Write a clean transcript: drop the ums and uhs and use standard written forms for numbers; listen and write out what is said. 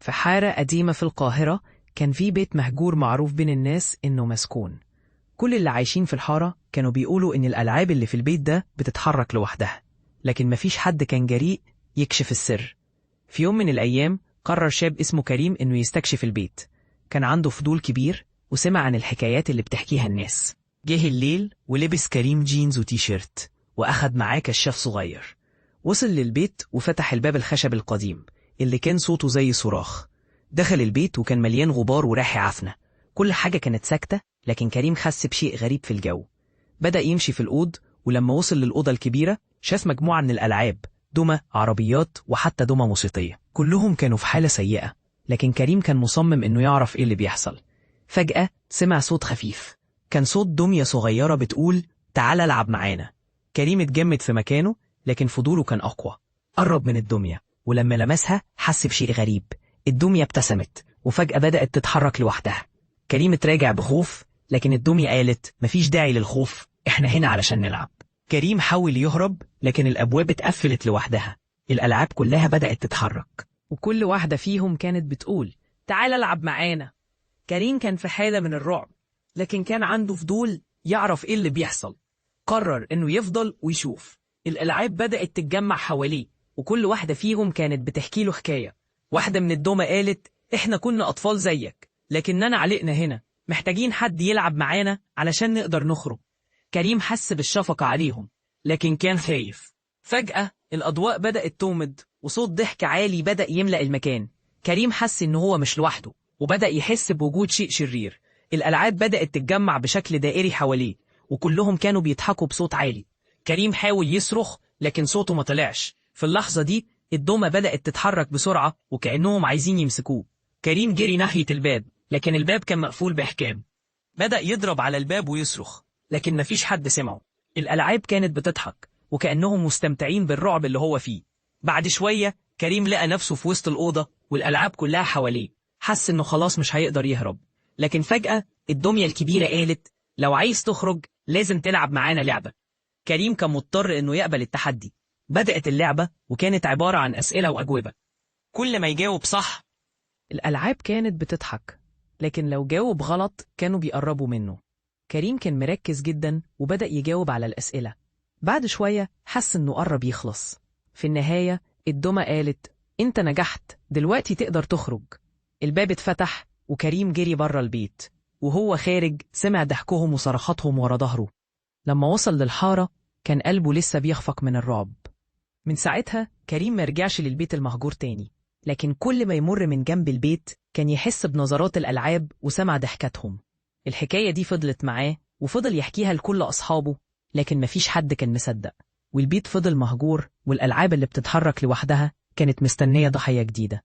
في حارة قديمة في القاهرة كان في بيت مهجور معروف بين الناس إنه مسكون. كل اللي عايشين في الحارة كانوا بيقولوا إن الألعاب اللي في البيت ده بتتحرك لوحدها، لكن مفيش حد كان جريء يكشف السر. في يوم من الأيام قرر شاب اسمه كريم إنه يستكشف البيت. كان عنده فضول كبير وسمع عن الحكايات اللي بتحكيها الناس. جه الليل ولبس كريم جينز وتيشيرت وأخد معاه كشاف صغير. وصل للبيت وفتح الباب الخشب القديم اللي كان صوته زي صراخ. دخل البيت وكان مليان غبار وريحة عفنة. كل حاجة كانت ساكتة، لكن كريم حس بشيء غريب في الجو. بدأ يمشي في الأوض، ولما وصل للأوضة الكبيرة شاف مجموعة من الألعاب، دمى، عربيات، وحتى دمى موسيقية. كلهم كانوا في حالة سيئة، لكن كريم كان مصمم إنه يعرف إيه اللي بيحصل. فجأة سمع صوت خفيف، كان صوت دمية صغيرة بتقول تعال العب معانا. كريم اتجمد في مكانه، لكن فضوله كان أقوى. قرب من الدمية، ولما لمسها حس بشيء غريب. الدمية ابتسمت وفجأة بدأت تتحرك لوحدها. كريم اتراجع بخوف، لكن الدمية قالت مفيش داعي للخوف، احنا هنا علشان نلعب. كريم حاول يهرب، لكن الأبواب اتقفلت لوحدها. الألعاب كلها بدأت تتحرك، وكل واحدة فيهم كانت بتقول تعال العب معانا. كريم كان في حالة من الرعب، لكن كان عنده فضول يعرف ايه اللي بيحصل. قرر انه يفضل ويشوف. الألعاب بدأت تتجمع حواليه، وكل واحدة فيهم كانت بتحكي له حكاية. واحدة من الدمى قالت احنا كنا أطفال زيك، لكننا علقنا هنا، محتاجين حد يلعب معانا علشان نقدر نخرج. كريم حس بالشفقة عليهم، لكن كان خايف. فجأة الأضواء بدأت تومض، وصوت ضحك عالي بدأ يملأ المكان. كريم حس إنه هو مش لوحده، وبدأ يحس بوجود شيء شرير. الألعاب بدأت تتجمع بشكل دائري حواليه، وكلهم كانوا بيضحكوا بصوت عالي. كريم حاول يصرخ، لكن صوته ما طلعش. في اللحظة دي الدمى بدأت تتحرك بسرعة وكأنهم عايزين يمسكوه. كريم جري ناحية الباب، لكن الباب كان مقفول بإحكام. بدأ يضرب على الباب ويصرخ، لكن مفيش حد سمعه. الألعاب كانت بتضحك وكأنهم مستمتعين بالرعب اللي هو فيه. بعد شوية كريم لقى نفسه في وسط الأوضة والألعاب كلها حواليه. حس إنه خلاص مش هيقدر يهرب، لكن فجأة الدمية الكبيرة قالت لو عايز تخرج لازم تلعب معانا لعبة. كريم كان مضطر إنه يقبل التحدي. بدأت اللعبة وكانت عبارة عن أسئلة وأجوبة. كل ما يجاوب صح الألعاب كانت بتضحك، لكن لو جاوب غلط كانوا بيقربوا منه. كريم كان مركز جدا وبدأ يجاوب على الأسئلة. بعد شوية حس إنه قرب يخلص. في النهاية الدمى قالت أنت نجحت، دلوقتي تقدر تخرج. الباب اتفتح وكريم جري بره البيت، وهو خارج سمع ضحكهم وصرخاتهم ورا ظهره. لما وصل للحارة كان قلبه لسه بيخفق من الرعب. من ساعتها كريم مرجعش للبيت المهجور تاني، لكن كل ما يمر من جنب البيت كان يحس بنظرات الألعاب وسمع ضحكاتهم. الحكاية دي فضلت معاه وفضل يحكيها لكل أصحابه، لكن مفيش حد كان مصدق. والبيت فضل مهجور، والألعاب اللي بتتحرك لوحدها كانت مستنية ضحية جديدة.